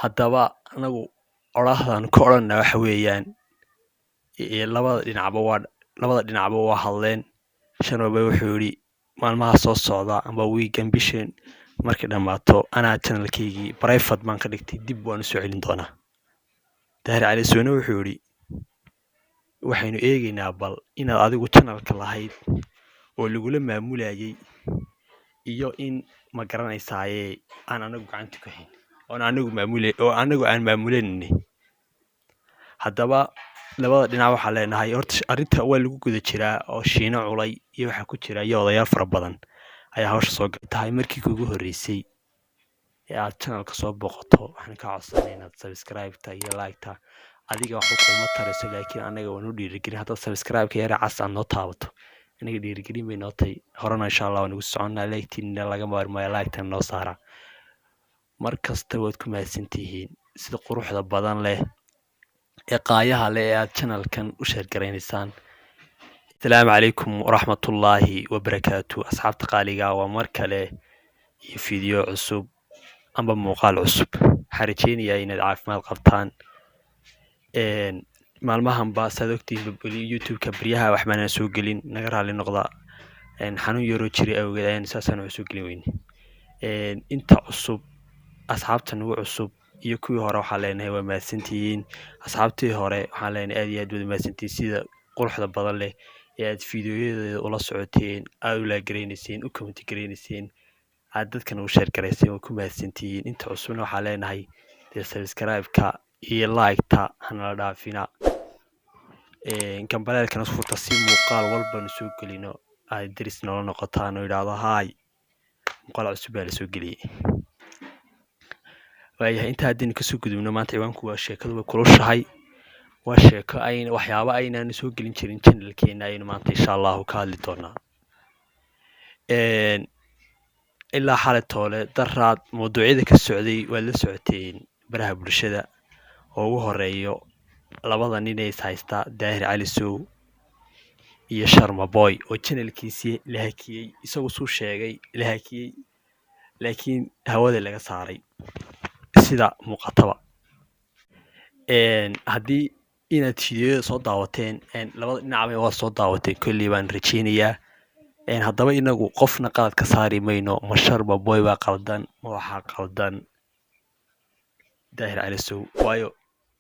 haddaba anagu oraahdan ka odhanna waxa weeyaan labada dhinacba waa hadleen. Shanwaba wuxuu yidhi maalmaha soo socda amba wiigan bishan markay dhammaato anaa channelkaygii private baan ka dhigtay, dib waan u soo celin doonaa. Daahir Cali Soone wuxuu yidhi waxaynu eegaynaa bal inaad adigu channelka lahayd oo lagula maamulayay iyo in ma garanaysaaye aan anagu gacanta ku hayn oo anagu aan maamulanayni. Haddaba labada dhinac waxaan leenahay horta arrinta waa lagu guda jiraa oo Shiino Culay iyo waxaa ku jira iyo odayaal fara badan ayaa hawsha soo tahay. Markii kuugu horreysay ee aad channelka soo booqato waxaan kaa codsanayaa inaad subscribe-ta iyo like-ta adiga wax kuma tarayso, laakiin anaga waan u dhiirigelin. haddaad subscribe-ka yara cas aad noo taabato aniga dhiirigelin bay noo tahay. horena insha allah waan ugu soconnaa, like-tiina laga maarmaayo, like-tan noo saara. mar kasta waad ku mahadsantihiin sida quruxda badan leh ee qaayaha leh ee aad channelkan u share garaynaysaan. Assalaamu calaykum waraxmatullaahi wabarakaatu. asxaabta qaaliga waa mar kale iyo fiideo cusub amba muuqaal cusub. waxaan rajeynayaa inaad caafimaad qabtaan. maalmahanba saad ogtihiin youtube-ka baryaha wax maanaan soo gelin, naga raali noqda. xanuun yaroo jiray awgeed ayaan saasaan wax soo gelin weyne. inta cusub asxaabta nagu cusub iyo kuwii hore waxaan leenahay waa mahadsantihiin. asxaabtii hore waxaan leenahay aad iyo aad waad mahadsantihiin sida quruxda badan leh ee aad fiidiyoyadeeda ula socoteen, aad u laaggaraynayseen, u comment garaynayseen, aad dadkan ugu share garayseen. waa ku mahadsantihiin. inta cusubna waxaan leenahay dee subscribe-ka iyo like-ta hanala dhaafina. gambaleelkana furta si muuqaal walbanu soo gelino aad daris noola noqotaan oo idhaahdo haay muuqaal cusub baa la soo geliyey. waayahay intaa haddaynu kasoo gudubno maanta ciwaanku waa sheekadu way kulushahay. waa sheeko waxyaabo aynaan soo gelin jirin channelkeena ayaynu maanta insha allahu ka hadli doonaa. ilaa xalay toole daraad mawduucyada ka socday waad la socoteen baraha bulshada oo ugu horeeyo labada nin ee is haysta Daahir Cali Sow iyo Sharma Boy oo channelkiisii la hakiyey, isagu suu sheegay la hakiyey laakiin hawada laga saaray sida muuqataba. haddii inaad fiidiyoyada soo daawateen labada dhinacba waa soo daawateen kolley baan rajeynayaa. haddaba inagu qofna qalad ka saari mayno, ma Sharma Boy baa qaldan ma waxaa qaldan Daahir Cali Sow, waayo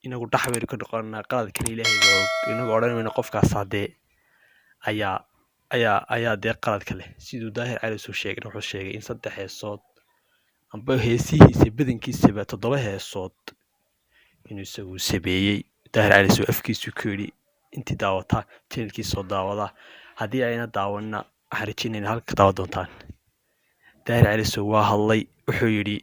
inagu dhax baynu ka noqonnaa qaladkana ilaahay baa og. inagu odhan mayno qofkaas haddee ayaa dee qaladka leh. siduu Daahir Cali Sow sheegay wuxuu sheegay in 3 heesood amba heesihiisa badankiisaba 7 heesood inuu isagu sameeyey. Daahir Cali Sow afkiisu ku yidhi intii daawata channelkiisa soo daawada, haddii ayna daawanna waxaan rajeynayaa halka daawa doontaan. Daahir Cali Sow waa hadlay wuxuu yidhi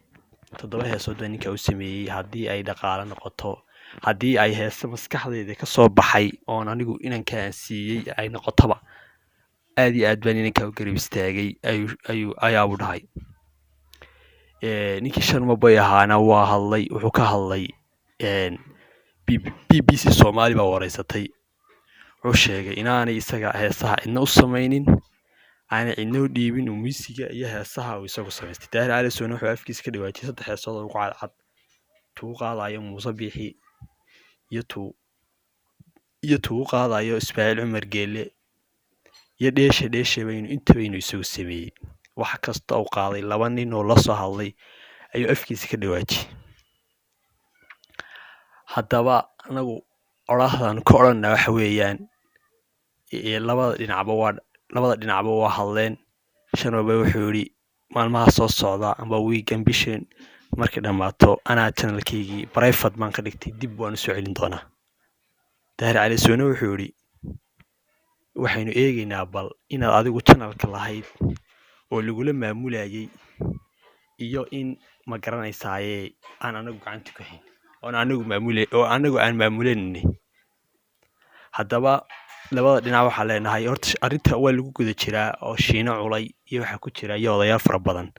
7 heesood baa ninka u sameeyey. haddii ay dhaqaale noqoto, haddii ay heeso maskaxdayda ka soo baxay oon anigu inankaan siiyey ay noqotoba, aad iyo aad baan inankaa u garab istaagay ayaabu dhahay. ninkii Sharma Boy ahaana waa hadlay, wuxuu ka hadlay BBC Soomaali baa wareysatay. wuxuu sheegay inaanay isaga heesaha cidna u samaynin, aanay cidna u dhiibin, muusiga iyo heesaha uu isagu samaystay. Daahir Cali Sow wuxuu afkiisa ka dhawaajiyay 3 heesood oo ugu cadcad, tuu qaadayo Muuse Biixi iyo tuu qaadayo Ismaaciil Cumar Geelle iyo dheesha baynu intabaynu isagu sameeyey. wax kasta uu qaaday 2 nin oo la soo hadlay ayuu afkiisa ka dhawaajiyay. haddaba anagu oraahdan ka odhanna waxa weeyaan labada dhinacba waa hadleen. Shanwaba wuxuu yidhi maalmaha soo socda amba wiigan bishan markay dhammaato anaa channelkaygii private baan ka dhigtay, dib waan u soo celin doonaa. Daahir Cali Soone wuxuu yidhi waxaynu eegaynaa bal inaad adigu channelka lahayd oo lagula maamulayay iyo in ma garanaysaaye aan anagu gacanta ku hayn oo anagu aan maamulanayni. haddaba labada dhinac waxaan leenahay horta arrinta waa lagu guda jiraa oo Shiino Culay iyo waxaa ku jira iyo odayaal fara badan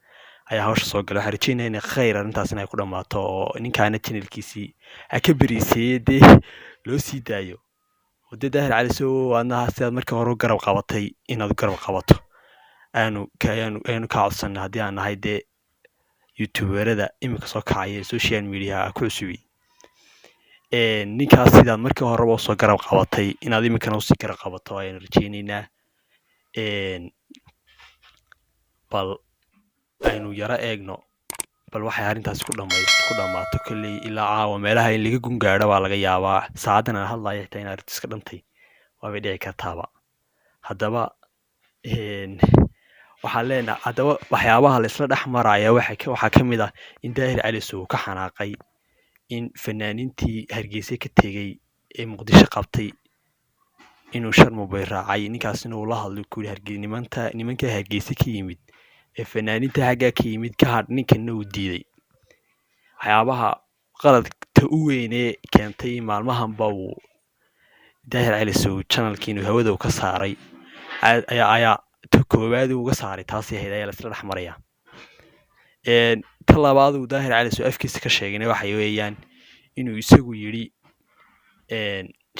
ayaa hawsha soo galay. waxaan rajeynayaa in khayr arrintaasina ay ku dhammaato oo ninkaana channelkiisii ha ka beriiseeyey dee loo sii daayo. wadda Daahir Cali Sow adna sidaad markii hore u garab qabatay inaad u garab qabato ayaanu ka codsanay haddii aan nahay dee youtuberada iminka soo kacaya ee social media ku cusubi ninkaas sidaad markii horeba usoo garab qabatay inaad iminkana usii garab qabato ayaan rajeyneynaa. bal aynu yaro eegno bal waxay arrintaasi ku dhammaato kolley ilaa caawa meelaha in laga gungaadho baa laga yaabaa. saacadan aan hadlayo xitaa in arrintu iska dhantay waabay dhici kartaaba. haddaba waxaan leenahay haddaba waxyaabaha la isla dhex maraya waxaa ka mid ah in daahir cali uu ka xanaaqay in fanaaniintii hargeysa ka tegey ee muqdisho qabtay inuu sharmubay raacay. ninkaasina uu la hadlay ku yidhi nimanka hargeysa ka yimid ee fanaaniinta xaggaa ka yimid ka hadh, ninkana uu diiday. waxyaabaha qaladka u weynee keentay maalmahanba uu daahir cali channelkii inuu hawada ka saaray ayaa ta koowaad uga saaray taasi ahayd ayaa la isla dhex maraya. ta labaad uu daahir cali afkiisa ka sheegayna waxa weeyaan inuu isagu yidhi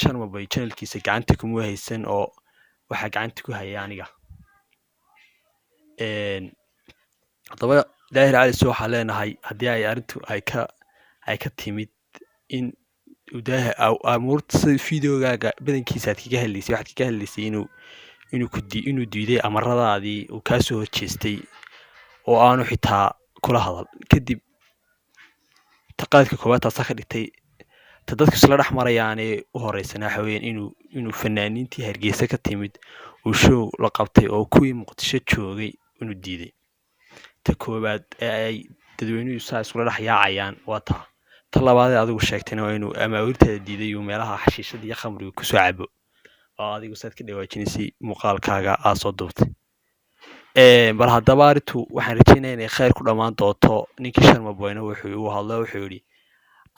sharmubay channelkiisa gacanta kuma haysan oo waxaa gacanta ku haya aniga. haddaba daahir cali waxaa leenahay haddii ay arrintu ay ka timid in amuurta sida videogaaga badankiisa aad kaga hadlaysay waxaad kaga hadlaysay inuu diiday amaradaadii uu kaa soo horjeestay oo aanu xitaa kula hadal. kadib qaladka koowaad taasaa ka dhigtay ta dadku isla dhex marayaanee u horeysana waxa weeyaan inuu fanaaniintii hargeysa ka timid uu show la qabtay oo kuwii muqdisho joogay inuu diiday. ta koowaad ee ay dadweynuhu saa isula dhex yaacayaan waa taa. ta labaad ee adigu sheegtayna waa inuu amaawiirtaada diiday uu meelaha xashiishada iyo khamriga kusoo cabo oo adigu saad ka dhawaajinaysay muuqaalkaaga aad soo duubtay. bal haddaba arrintu waxaan rajeynaya inay khayr ku dhammaan doonto. ninkii sharmaboyna wuxuu hadlo wuxuu yidhi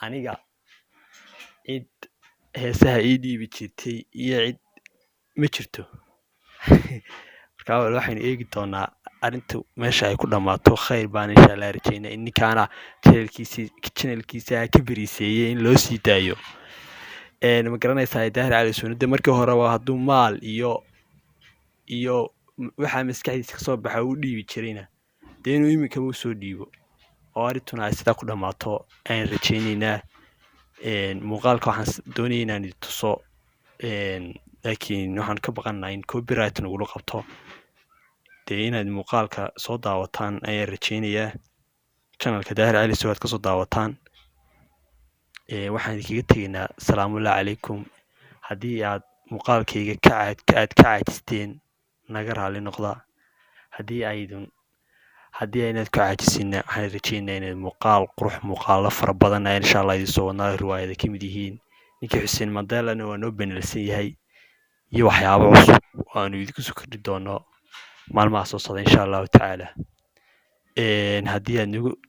aniga cid heesaha ii dhiibi jirtay iyo cid ma jirto. markaa waxaynu eegi doonaa arrintu meesha ay ku dhammaato. khayr baan insha allah rajeynaa in ninkaana channelkiisa ka beriiseeyey in loo sii daayo. ma garanaysaa daahir cali sunnada markii horeba hadduu maal iyo waxaa maskaxdiisa kasoo baxa u dhiibi jirayna dee inuu iminkaba usoo dhiibo oo arrintuna ay sidaa ku dhammaato ayaan rajeyneynaa. muuqaalka waxaan doonaya inaan idin tuso laakiin waxaan ka baqanahay in copyright nagula qabto. dee inaad muuqaalka soo daawataan ayaan rajeynayaa. channelka daahir cali aad kasoo daawataan. waxaan idinkaga tegaynaa salaamullahi calaykum. haddii aad muuqaalkayga aad ka caajisteen naga raali noqda. haddii aynaad ku caajisina waxaan rajeynayaa inaad muuqaalo fara badan ayaan insha allah idin soo wadnaa riwaayada ka mid yihiin. ninkii xuseen mandelana waa noo benelsan yahay iyo waxyaabo cusub aanu idinku soo kordhi doono maalmaha soo socda insha allahu tacaala.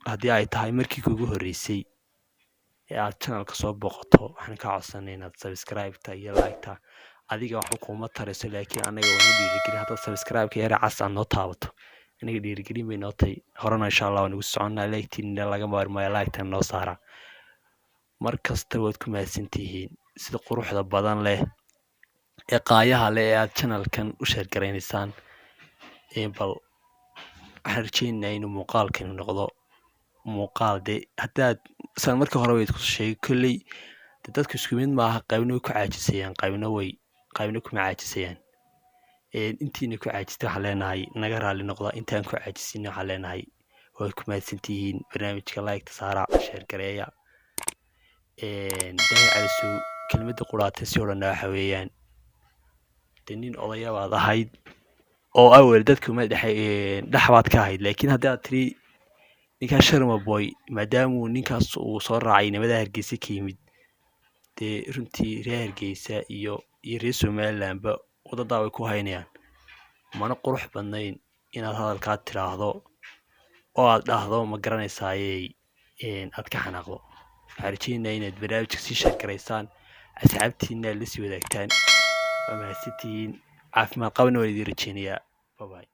haddii ay tahay markii kugu horreysay ee aad channelka soo booqato waxaan kaa codsanay inaad subscribe-ta iyo like-ta adiga wax kuma tarayso laakiin anaga waa noo dhiirigelin. haddaad subscribe-ka yara cas aad noo taabato anaga dhiirigelin bay noo tahay. horena insha allah waa nagu soconnaa. like-tiina laga maarmaayo like-tan noo saara. mar kasta waad ku mahadsantihiin sida quruxda badan leh ee qaayaha leh ee aad channelkan u sheergaraynaysaan. bal waxaan rajeynayaa inuu muuqaalkani noqdo muuqaal dee haddaad isaan markii hore wayd ku sheegay kolley dee dadku isku mid maaha. qaybna way ku caajisayaan qaybna kuma caajisayaan. intiina ku caajistay waxaan leenahay naga raali noqda. intaan ku caajisina waxaan leenahay waad ku mahadsantihiin. barnaamijka like-ta saara sheergareeya. daahir cali kelmadda quraatay si odhanna waxa weeyaan dee nin odaya baad ahayd oo awel dadka dhexbaad ka ahayd. laakiin haddii aad tiri ninkaa sharmaboy maadaamuu ninkaas uu soo raacay nimada hargeysa ka yimid dee runtii reer hargeysa iyo reer somalilandba wadadaa way ku haynayaan. mana qurux badnayn inaad hadalkaa tiraahdo oo aad dhahdo ma garanaysaaye aad ka xanaaqdo. waxaan rajeynayaa inaad barnaamijka sii sheergaraysaan asxaabtiina la sii wadaagtaan. waa mahadsantihiin. caafimaad qabna waan idin rajeynayaa. bye bye.